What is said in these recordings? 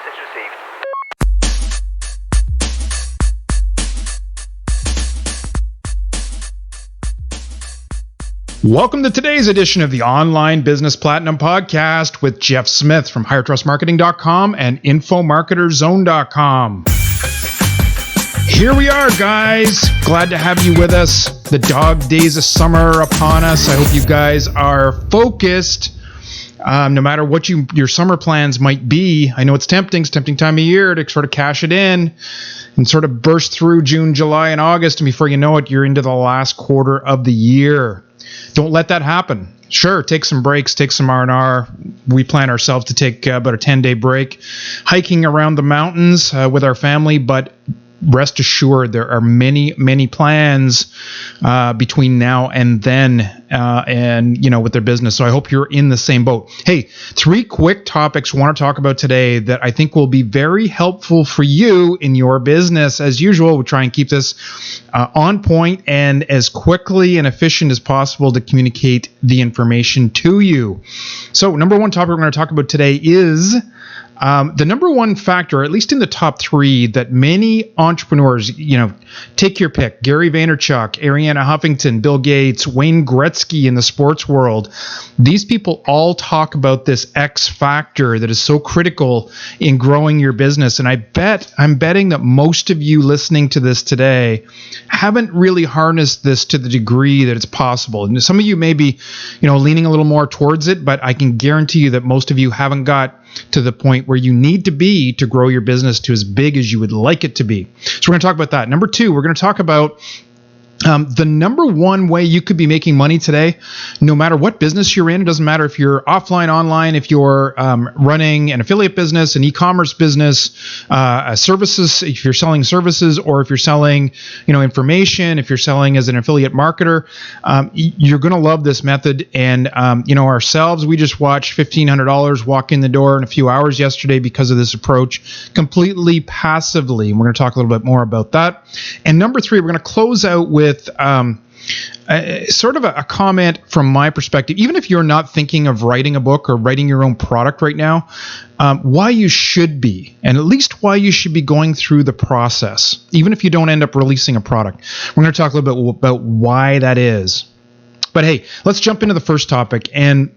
Message received. Welcome to today's edition of the Online Business Platinum Podcast with Jeff Smith from HigherTrustMarketing.com and InfoMarketerZone.com. Here we are, guys. Glad to have you with us. The dog days of summer are upon us. I hope you guys are focused. No matter what your summer plans might be. I know it's tempting time of year to sort of cash it in and sort of burst through June, July, and August. And before you know it, you're into the last quarter of the year. Don't let that happen. Sure, take some breaks, take some R&R. We plan ourselves to take about a 10-day break, hiking around the mountains with our family, but rest assured there are many plans between now and then and with their business. So I hope you're in the same boat. Hey, 3 quick topics I want to talk about today that I think will be very helpful for you in your business. As usual, we'll try and keep this on point and as quickly and efficient as possible to communicate the information to you. So number 1 topic we're going to talk about today is the number 1 factor, at least in the top 3, that many entrepreneurs, take your pick, Gary Vaynerchuk, Arianna Huffington, Bill Gates, Wayne Gretzky in the sports world, these people all talk about this X factor that is so critical in growing your business. And I'm betting that most of you listening to this today haven't really harnessed this to the degree that it's possible. And some of you may be, leaning a little more towards it, but I can guarantee you that most of you haven't got to the point where you need to be to grow your business to as big as you would like it to be. So we're going to talk about that. Number 2, we're going to talk about the number 1 way you could be making money today, no matter what business you're in. It doesn't matter if you're offline, online, if you're running an affiliate business, an e-commerce business, services, if you're selling services, or if you're selling, information, if you're selling as an affiliate marketer, you're going to love this method. And, ourselves, we just watched $1,500 walk in the door in a few hours yesterday because of this approach, completely passively. And we're going to talk a little bit more about that. And number 3, we're going to close out with sort of a comment from my perspective. Even if you're not thinking of writing a book or writing your own product right now, why you should be, and at least why you should be going through the process, even if you don't end up releasing a product. We're going to talk a little bit about why that is. But hey, let's jump into the first topic, and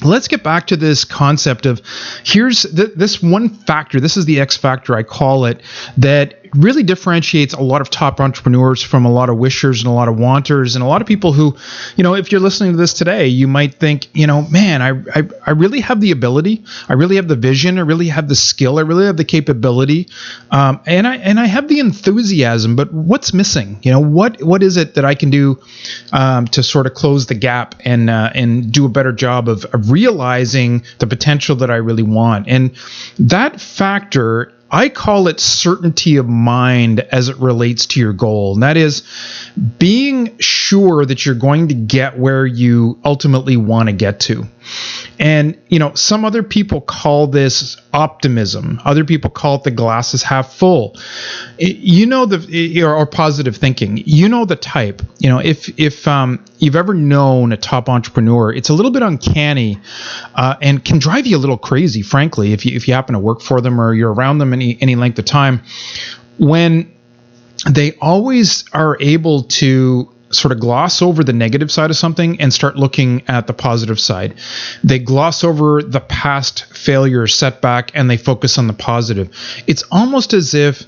let's get back to this concept of here's this one factor. This is the X factor, I call it, that really differentiates a lot of top entrepreneurs from a lot of wishers and a lot of wanters and a lot of people who, if you're listening to this today, you might think, man, I really have the ability, I really have the vision, I really have the skill, I really have the capability, and I have the enthusiasm. But what's missing? What is it that I can do to sort of close the gap and do a better job of realizing the potential that I really want? And that factor, I call it certainty of mind as it relates to your goal. And that is being sure that you're going to get where you ultimately want to get to. And, some other people call this optimism. Other people call it the glass is half full. Or positive thinking. The type. If you've ever known a top entrepreneur, it's a little bit uncanny and can drive you a little crazy, frankly, if you happen to work for them or you're around them any length of time, when they always are able to sort of gloss over the negative side of something and start looking at the positive side. They gloss over the past failure, setback, and they focus on the positive. It's almost as if,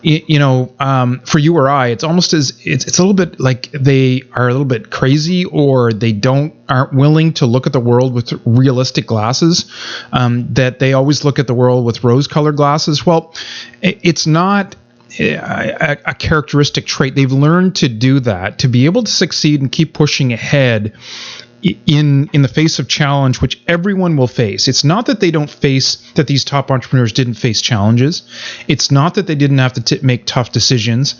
for you or I, it's almost as it's a little bit like they are a little bit crazy, or they aren't willing to look at the world with realistic glasses, that they always look at the world with rose-colored glasses. Well, it's not a characteristic trait. They've learned to do that, to be able to succeed and keep pushing ahead in the face of challenge, which everyone will face. It's not that that these top entrepreneurs didn't face challenges. It's not that they didn't have to make tough decisions.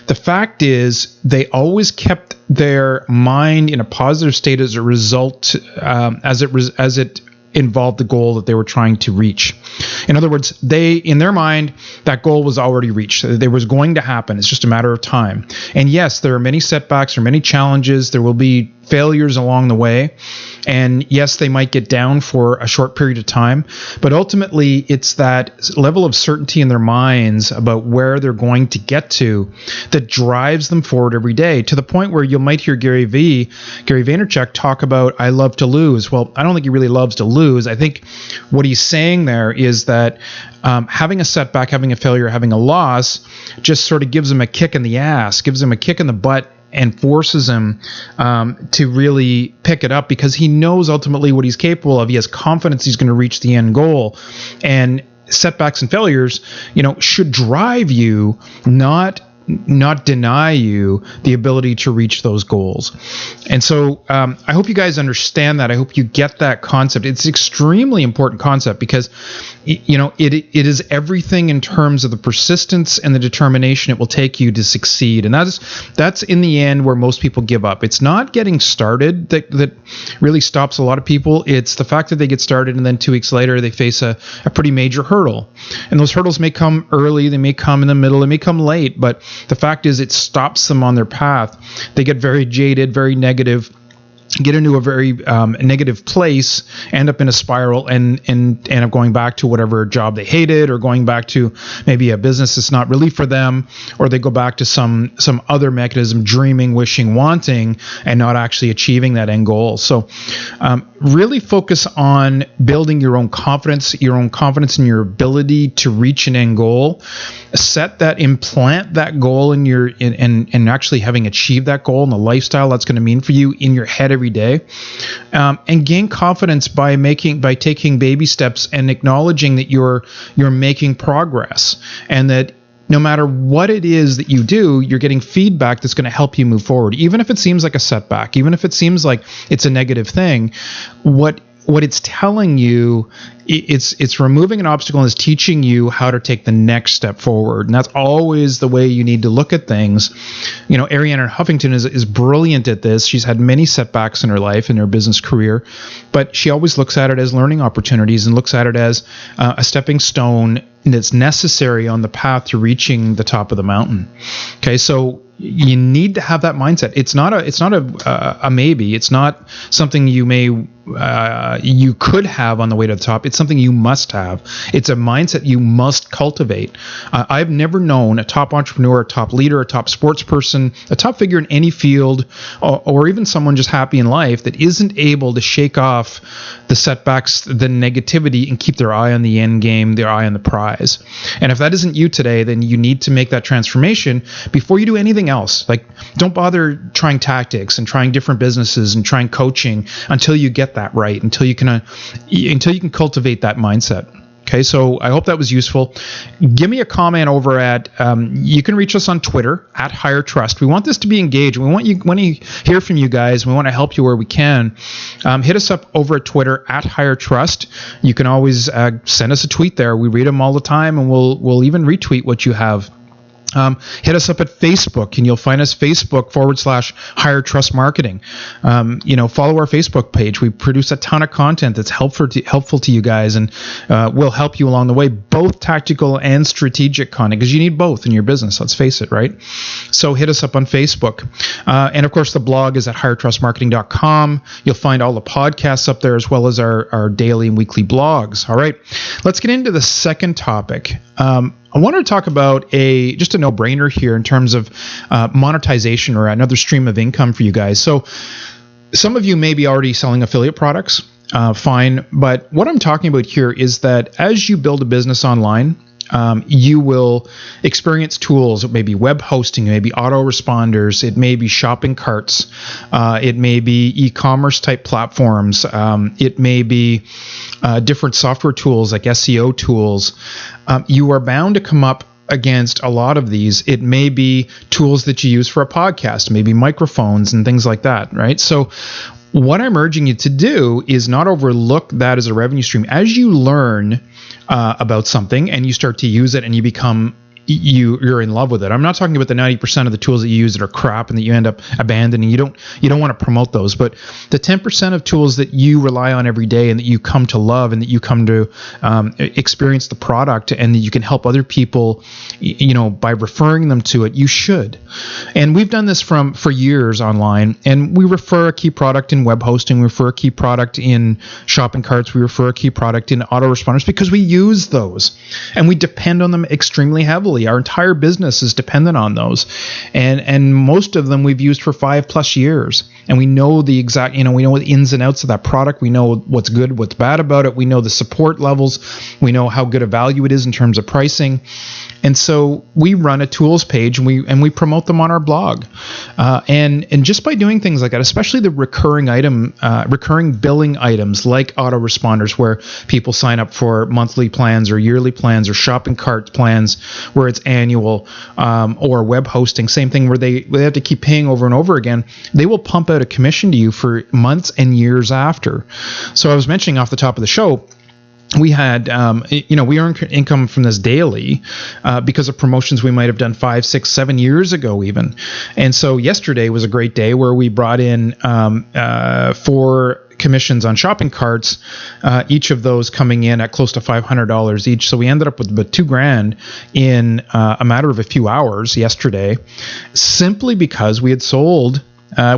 The fact is they always kept their mind in a positive state as a result, as it involved the goal that they were trying to reach. In other words, in their mind, that goal was already reached. It was going to happen. It's just a matter of time. And yes, there are many setbacks or many challenges. There will be, failures along the way. And yes, they might get down for a short period of time, but ultimately it's that level of certainty in their minds about where they're going to get to that drives them forward every day, to the point where you might hear Gary Vaynerchuk talk about, I love to lose. Well, I don't think he really loves to lose. I think what he's saying there is that having a setback, having a failure, having a loss just sort of gives him a kick in the ass, gives him a kick in the butt, and forces him to really pick it up, because he knows ultimately what he's capable of. He has confidence he's going to reach the end goal. And setbacks and failures, should drive you, not deny you the ability to reach those goals. And so I hope you guys understand that. I hope you get that concept. It's an extremely important concept, because it is everything in terms of the persistence and the determination it will take you to succeed. And that's in the end where most people give up. It's not getting started that really stops a lot of people. It's the fact that they get started and then 2 weeks later they face a pretty major hurdle. And those hurdles may come early, they may come in the middle, they may come late, but the fact is it stops them on their path. They get very jaded, very negative, get into a very negative place, end up in a spiral, and end up going back to whatever job they hated, or going back to maybe a business that's not really for them, or they go back to some other mechanism, dreaming, wishing, wanting, and not actually achieving that end goal. So really focus on building your own confidence in your ability to reach an end goal. Implant that goal in your and actually having achieved that goal and the lifestyle that's going to mean for you in your head every day, and gain confidence by taking baby steps and acknowledging that you're making progress, and that no matter what it is that you do, you're getting feedback that's going to help you move forward. Even if it seems like a setback, even if it seems like it's a negative thing, what it's telling you, it's removing an obstacle and it's teaching you how to take the next step forward. And that's always the way you need to look at things. Arianna Huffington is brilliant at this. She's had many setbacks in her life, in her business career, but she always looks at it as learning opportunities and looks at it as a stepping stone that's necessary on the path to reaching the top of the mountain. Okay, so you need to have that mindset. It's not a maybe. It's not something you could have on the way to the top. It's something you must have. It's a mindset you must cultivate. I've never known a top entrepreneur, a top leader, a top sports person, a top figure in any field, or even someone just happy in life that isn't able to shake off the setbacks, the negativity, and keep their eye on the end game, their eye on the prize. And if that isn't you today, then you need to make that transformation before you do anything else. Like, don't bother trying tactics and trying different businesses and trying coaching until you get that right, until you can cultivate that mindset. Okay, so I hope that was useful. Give me a comment over at, you can reach us on Twitter at Higher Trust. We want this to be engaged. We want to hear from you guys. We want to help you where we can. Hit us up over at Twitter at Higher Trust. You can always send us a tweet there. We read them all the time, and we'll even retweet what you have. Hit us up at Facebook, and you'll find us Facebook.com/Higher Trust Marketing. Follow our Facebook page. We produce a ton of content that's helpful to you guys, and will help you along the way, both tactical and strategic content, because you need both in your business. Let's face it, right? So hit us up on Facebook. And of course, the blog is at highertrustmarketing.com. You'll find all the podcasts up there, as well as our daily and weekly blogs. All right, let's get into the second topic. I want to talk about just a no-brainer here in terms of monetization, or another stream of income for you guys. So some of you may be already selling affiliate products, fine. But what I'm talking about here is that as you build a business online, you will experience tools. It may be web hosting, it may be autoresponders, it may be shopping carts, it may be e-commerce type platforms, it may be different software tools like SEO tools. You are bound to come up against a lot of these. It may be tools that you use for a podcast, maybe microphones and things like that, right? So what I'm urging you to do is not overlook that as a revenue stream. As you learn about something and you start to use it and you become you're in love with it. I'm not talking about the 90% of the tools that you use that are crap and that you end up abandoning. You don't want to promote those, but the 10% of tools that you rely on every day and that you come to love and that you come to experience the product and that you can help other people, by referring them to it, you should. And we've done this for years online, and we refer a key product in web hosting, we refer a key product in shopping carts, we refer a key product in autoresponders because we use those and we depend on them extremely heavily. Our entire business is dependent on those, and most of them we've used for 5+ years, and we know the exact, we know the ins and outs of that product. We know what's good, what's bad about it. We know the support levels. We know how good a value it is in terms of pricing. And so we run a tools page and we promote them on our blog. And just by doing things like that, especially the recurring billing items like autoresponders, where people sign up for monthly plans or yearly plans or shopping cart plans where it's annual, or web hosting, same thing where they have to keep paying over and over again. They will pump out a commission to you for months and years after. So I was mentioning off the top of the show, we had, we earn income from this daily because of promotions we might have done 5, 6, 7 years ago even. And so yesterday was a great day where we brought in 4 commissions on shopping carts, each of those coming in at close to $500 each. So we ended up with about $2,000 in a matter of a few hours yesterday, simply because we had sold.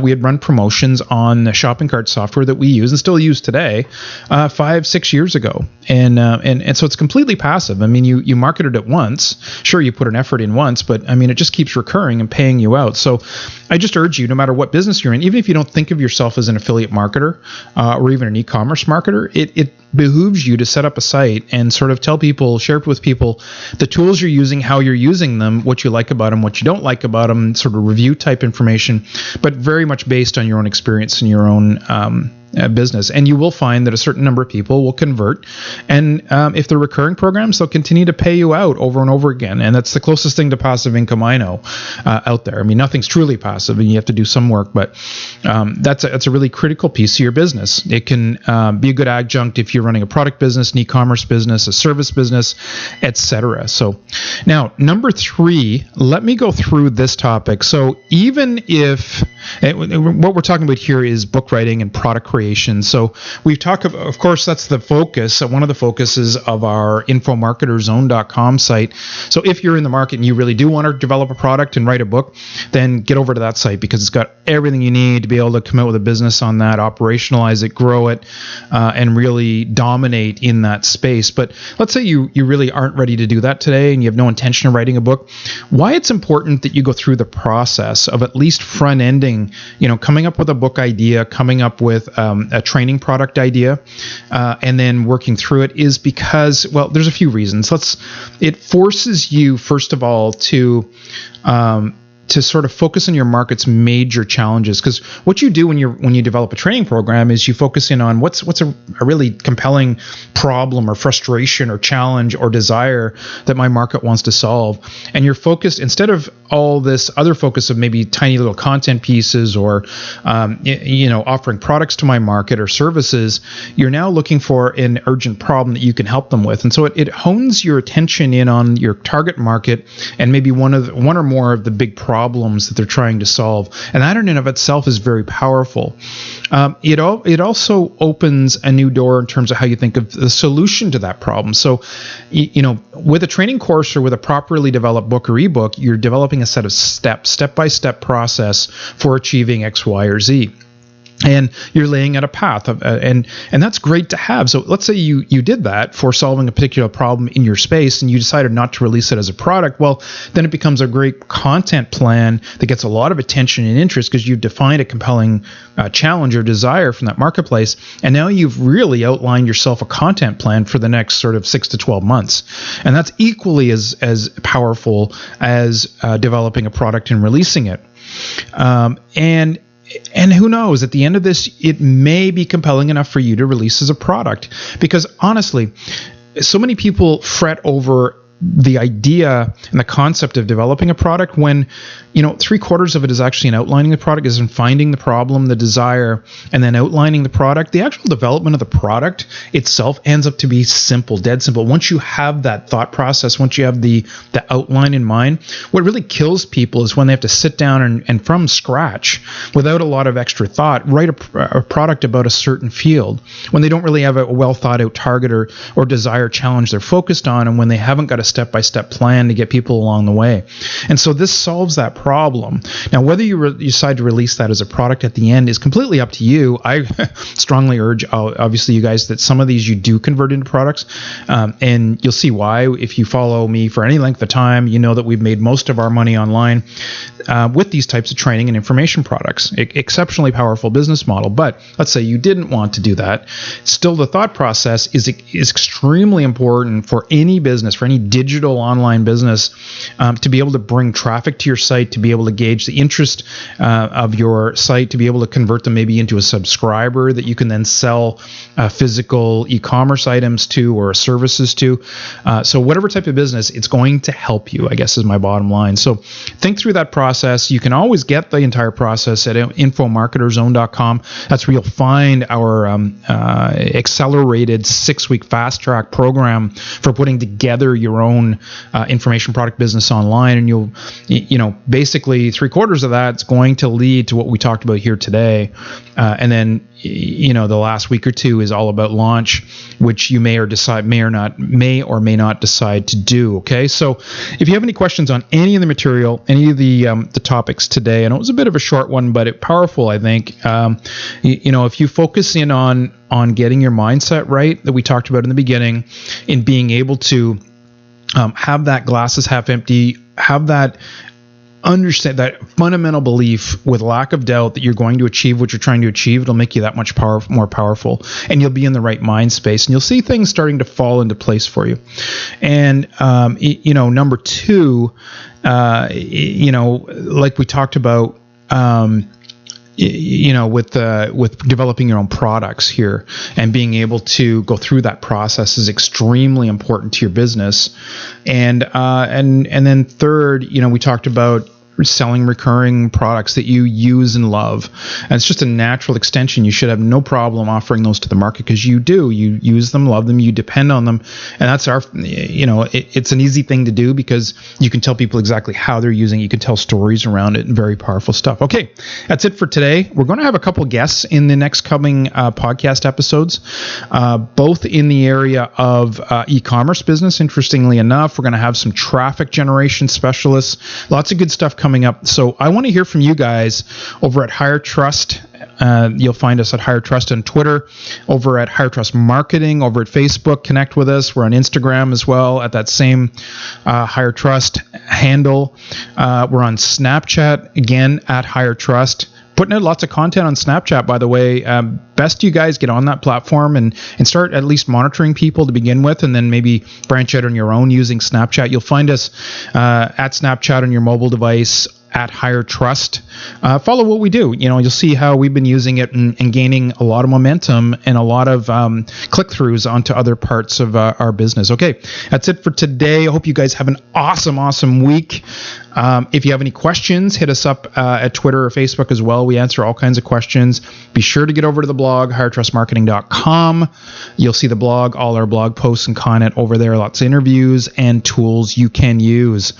We had run promotions on the shopping cart software that we use and still use today 5, 6 years ago. And so it's completely passive. I mean, you marketed it once. Sure, you put an effort in once, but I mean, it just keeps recurring and paying you out. So I just urge you, no matter what business you're in, even if you don't think of yourself as an affiliate marketer or even an e-commerce marketer, it behooves you to set up a site and sort of tell people, share with people the tools you're using, how you're using them, what you like about them, what you don't like about them, sort of review type information, but very much based on your own experience and your own business. And you will find that a certain number of people will convert, and if they're recurring programs, they'll continue to pay you out over and over again. And that's the closest thing to passive income I know out there. I mean, nothing's truly passive, and you have to do some work, but that's a really critical piece of your business. It can be a good adjunct if you're running a product business, an e-commerce business, a service business, etc. So now, number 3, let me go through this topic. So even if what we're talking about here is book writing and product creation. So we've talked about, of course, that's the focus, one of the focuses of our infomarketerzone.com site. So if you're in the market and you really do want to develop a product and write a book, then get over to that site because it's got everything you need to be able to come out with a business on that, operationalize it, grow it, and really dominate in that space. But let's say you really aren't ready to do that today and you have no intention of writing a book. Why it's important that you go through the process of at least front-ending, coming up with a book idea, coming up with a training product idea, and then working through it is because, well, there's a few reasons. It forces you, first of all, to sort of focus on your market's major challenges. Because what you do when you develop a training program is you focus in on what's a really compelling problem or frustration or challenge or desire that my market wants to solve. And you're focused, instead of all this other focus of maybe tiny little content pieces or offering products to my market or services, you're now looking for an urgent problem that you can help them with. And so it hones your attention in on your target market and maybe one or more of the big problems that they're trying to solve. And that in and of itself is very powerful. It also opens a new door in terms of how you think of the solution to that problem. So, with a training course or with a properly developed book or ebook, you're developing a set of step-by-step process for achieving X, Y, or Z. And you're laying out a path and that's great to have. So let's say you did that for solving a particular problem in your space and you decided not to release it as a product. Well, then it becomes a great content plan that gets a lot of attention and interest because you've defined a compelling challenge or desire from that marketplace. And now you've really outlined yourself a content plan for the next sort of 6 to 12 months. And that's equally as powerful as developing a product and releasing it. And who knows, at the end of this, it may be compelling enough for you to release as a product. Because honestly, so many people fret over the idea and the concept of developing a product when, 3/4 of it is actually in outlining the product, is in finding the problem, the desire, and then outlining the product. The actual development of the product itself ends up to be simple, dead simple. Once you have that thought process, once you have the outline in mind, what really kills people is when they have to sit down and from scratch, without a lot of extra thought, write a product about a certain field, when they don't really have a well thought out target or desire challenge they're focused on, and when they haven't got a step-by-step plan to get people along the way. And so this solves that problem. Now, whether you decide to release that as a product at the end is completely up to you. I strongly urge, obviously, you guys, that some of these you do convert into products, and you'll see why. If you follow me for any length of time, you know that we've made most of our money online with these types of training and information products. Exceptionally powerful business model. But let's say you didn't want to do that. Still, the thought process is extremely important for any business, for any digital online business, to be able to bring traffic to your site, to be able to gauge the interest of your site, to be able to convert them maybe into a subscriber that you can then sell physical e-commerce items to or services to. So whatever type of business, it's going to help you, I guess, is my bottom line. So think through that process. You can always get the entire process at infomarketerzone.com. That's where you'll find our accelerated 6-week fast track program for putting together your own information product business online. And you'll, basically 3/4 of that's going to lead to what we talked about here today. And then, the last week or two is all about launch, which you may or may not decide to do. Okay. So if you have any questions on any of the material, any of the topics today, and it was a bit of a short one, but powerful, I think, if you focus in on getting your mindset right that we talked about in the beginning, in being able to have that glass is half empty, have that understand that fundamental belief with lack of doubt that you're going to achieve what you're trying to achieve, it'll make you that much more powerful, and you'll be in the right mind space, and you'll see things starting to fall into place for you. And number two, like we talked about, with developing your own products here and being able to go through that process is extremely important to your business. And then third, we talked about selling recurring products that you use and love. And it's just a natural extension. You should have no problem offering those to the market because you use them, love them, you depend on them. And that's it's an easy thing to do because you can tell people exactly how they're using it. You can tell stories around it and very powerful stuff. Okay, that's it for today. We're going to have a couple guests in the next coming podcast episodes, both in the area of e-commerce business. Interestingly enough, we're going to have some traffic generation specialists, lots of good stuff coming up. So I want to hear from you guys over at Higher Trust. You'll find us at Higher Trust on Twitter, over at Higher Trust Marketing, over at Facebook. Connect with us. We're on Instagram as well at that same Higher Trust handle. We're on Snapchat, again, at Higher Trust. Putting out lots of content on Snapchat, by the way. Best you guys get on that platform and start at least monitoring people to begin with, and then maybe branch out on your own using Snapchat. You'll find us at Snapchat on your mobile device, at Higher Trust. Follow what we do. You'll see how we've been using it and gaining a lot of momentum and a lot of click-throughs onto other parts of our business. Okay, that's it for today. I hope you guys have an awesome week. If you have any questions, hit us up at Twitter or Facebook as well. We answer all kinds of questions. Be sure to get over to the blog, highertrustmarketing.com. You'll see the blog, all our blog posts and content over there, lots of interviews and tools you can use.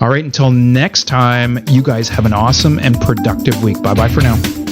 All right, until next time, you guys have an awesome and productive week. Bye-bye for now.